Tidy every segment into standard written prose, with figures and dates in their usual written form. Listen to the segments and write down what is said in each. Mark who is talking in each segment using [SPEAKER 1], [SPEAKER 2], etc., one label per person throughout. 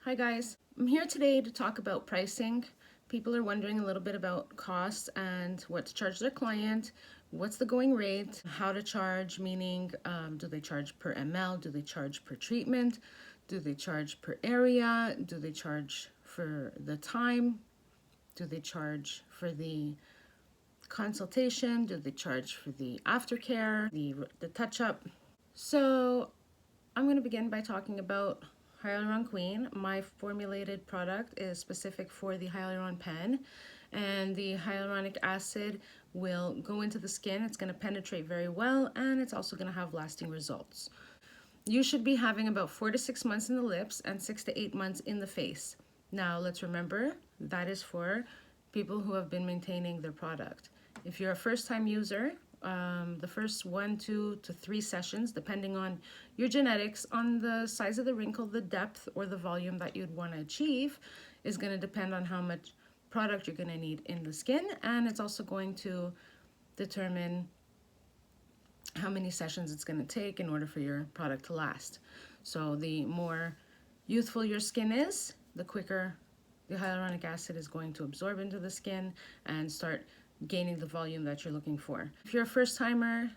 [SPEAKER 1] Hi guys, I'm here today to talk about pricing. People are wondering a little bit about costs and what to charge their client, what's the going rate, how to charge, meaning do they charge per ml, do they charge per treatment, do they charge per area, do they charge for the time, do they charge for the consultation, do they charge for the aftercare, the touch-up. So I'm going to begin by talking about Hyaluron Queen. My formulated product is specific for the Hyaluron pen, and the hyaluronic acid will go into the skin. It's going to penetrate very well, and it's also going to have lasting results. You should be having about 4 to 6 months in the lips and 6 to 8 months in the face. Now let's remember that is for people who have been maintaining their product. If you're a first-time user, the first 1, 2 to 3 sessions, depending on your genetics, on the size of the wrinkle, the depth, or the volume that you'd want to achieve, is going to depend on how much product you're going to need in the skin, and it's also going to determine how many sessions it's going to take in order for your product to last. So the more youthful your skin is, the quicker the hyaluronic acid is going to absorb into the skin and start gaining the volume that you're looking for. If you're a first timer,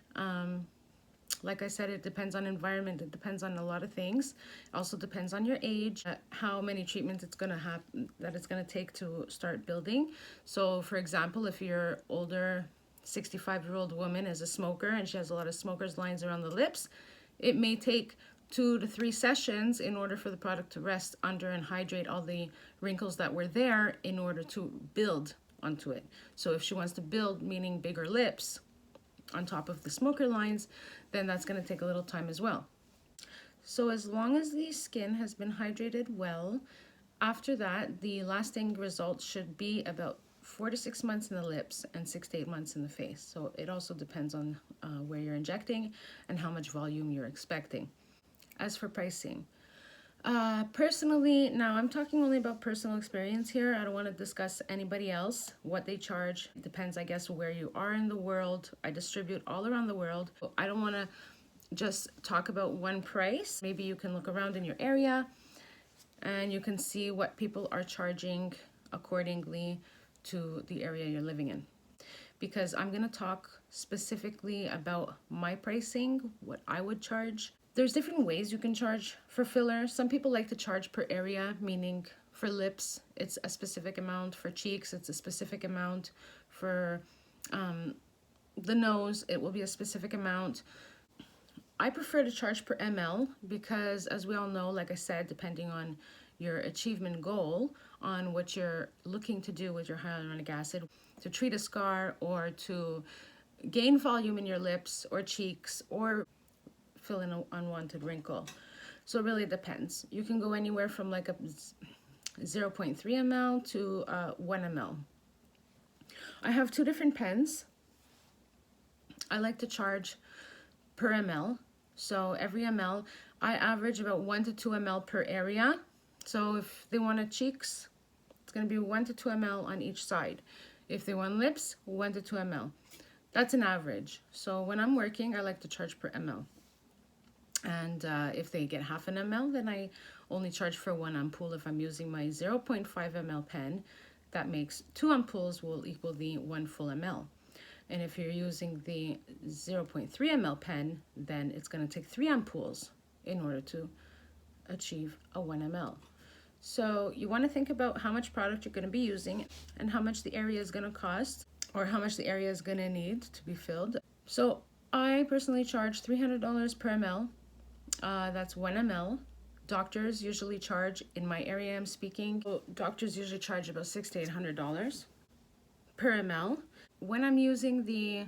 [SPEAKER 1] like I said, it depends on environment, it depends on a lot of things. It also depends on your age, how many treatments it's gonna have, that it's gonna take to start building. So for example, if you're older, 65-year-old woman is a smoker and she has a lot of smoker's lines around the lips, it may take 2 to 3 sessions in order for the product to rest under and hydrate all the wrinkles that were there in order to build onto it. So if she wants to build, meaning bigger lips on top of the smoker lines, then that's going to take a little time as well. So as long as the skin has been hydrated well, after that the lasting results should be about 4 to 6 months in the lips and 6 to 8 months in the face. So it also depends on where you're injecting and how much volume you're expecting. As for pricing, personally, now I'm talking only about personal experience here. I don't want to discuss anybody else, what they charge. It depends, I guess, where you are in the world. I distribute all around the world. I don't want to just talk about one price. Maybe you can look around in your area and you can see what people are charging accordingly to the area you're living in. Because I'm going to talk specifically about my pricing, what I would charge. There's different ways you can charge for filler. Some people like to charge per area, meaning for lips, it's a specific amount. For cheeks, it's a specific amount. For the nose, it will be a specific amount. I prefer to charge per ml because, as we all know, like I said, depending on your achievement goal, on what you're looking to do with your hyaluronic acid, to treat a scar or to gain volume in your lips or cheeks or fill in an unwanted wrinkle. So it really depends. You can go anywhere from like a 0.3 ml to 1 ml. I have 2 different pens. I like to charge per ml. So every ml, I average about 1 to 2 ml per area. So if they want cheeks, it's going to be 1 to 2 ml on each side. If they want lips, 1 to 2 ml. That's an average. So when I'm working, I like to charge per ml. And if they get half an ml, then I only charge for 1 ampoule. If I'm using my 0.5 ml pen, that makes 2 ampoules will equal the 1 full ml. And if you're using the 0.3 ml pen, then it's going to take 3 ampoules in order to achieve a 1 ml. So you want to think about how much product you're going to be using and how much the area is going to cost, or how much the area is going to need to be filled. So I personally charge $300 per ml. That's 1 ml. Doctors usually charge, in my area I'm speaking, doctors usually charge about $600 to $800 per ml. When I'm using the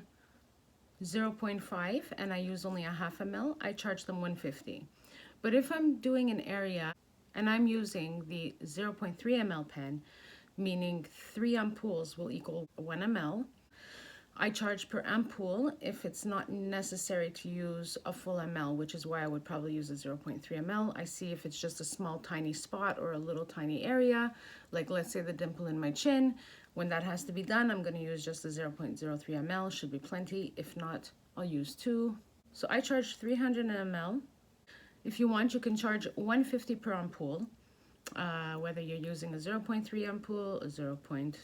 [SPEAKER 1] 0.5 and I use only a half ml, I charge them $150. But if I'm doing an area and I'm using the 0.3 ml pen, meaning 3 ampoules will equal 1 ml, I charge per ampoule if it's not necessary to use a full ml, which is why I would probably use a 0.3 ml. I see if it's just a small tiny spot or a little tiny area, like let's say the dimple in my chin. When that has to be done, I'm going to use just the 0.03 ml, should be plenty. If not, I'll use 2. So I charge 300 ml. If you want, you can charge $150 per ampoule. whether you're using a 0.3 ampoule, a 0.5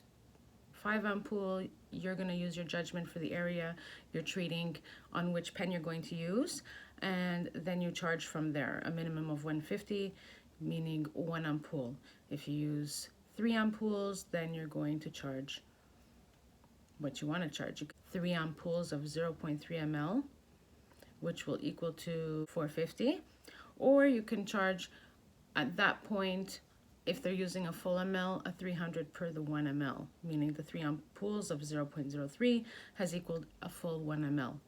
[SPEAKER 1] ampoule, you're going to use your judgment for the area you're treating on which pen you're going to use, and then you charge from there. A minimum of 150, meaning 1 ampoule. If you use 3 ampoules, then you're going to charge what you want to charge. 3 ampoules of 0.3 ml, which will equal to 450, or you can charge at that point, if they're using a full ml, a 300 per the 1 ml, meaning the 3 ampoules of 0.03 has equaled a full 1 ml.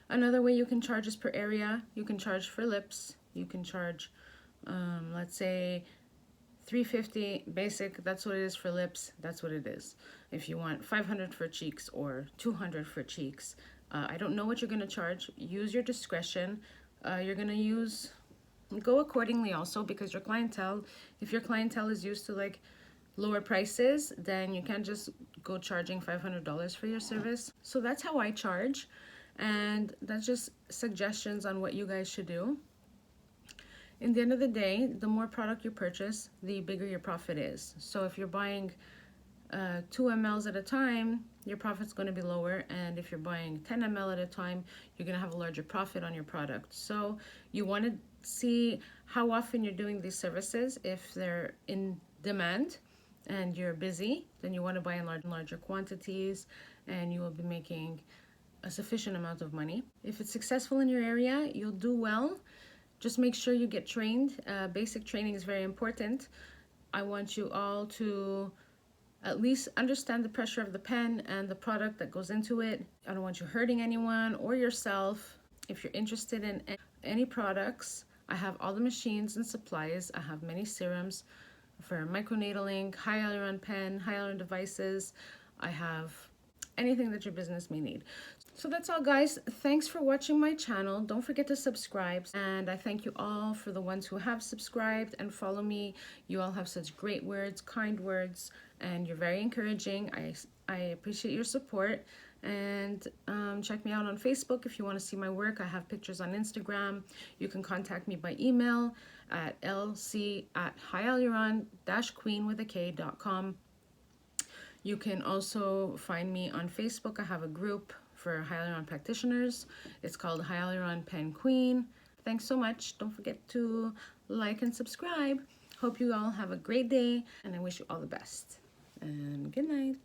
[SPEAKER 1] Another way you can charge is per area. You can charge for lips. You can charge, let's say, 350 basic. That's what it is for lips. That's what it is. If you want 500 for cheeks or 200 for cheeks, I don't know what you're going to charge. Use your discretion. You're going to go accordingly also, because your clientele, if your clientele is used to like lower prices, then you can't just go charging $500 for your service. So that's how I charge, and that's just suggestions on what you guys should do. In the end of the day, the more product you purchase, the bigger your profit is. So if you're buying 2 mLs at a time, your profit's going to be lower, and if you're buying 10 ml at a time, you're going to have a larger profit on your product. So you want to see how often you're doing these services. If they're in demand and you're busy, then you want to buy in larger quantities, and you will be making a sufficient amount of money. If it's successful in your area, you'll do well. Just make sure you get trained. Basic training is very important. I want you all to at least understand the pressure of the pen and the product that goes into it. I don't want you hurting anyone or yourself. If you're interested in any products, I have all the machines and supplies. I have many serums for microneedling, hyaluron pen, hyaluron devices. I have anything that your business may need. So that's all, guys. Thanks for watching my channel. Don't forget to subscribe, and I thank you all for the ones who have subscribed and follow me. You all have such great words, kind words, and you're very encouraging. I appreciate your support. And check me out on Facebook if you want to see my work. I have pictures on Instagram. You can contact me by email at lc@hyaluron-queen.com. You can also find me on Facebook. I have a group for hyaluron practitioners. It's called Hyaluron Pen Queen. Thanks so much. Don't forget to like and subscribe. Hope you all have a great day, and I wish you all the best. And good night.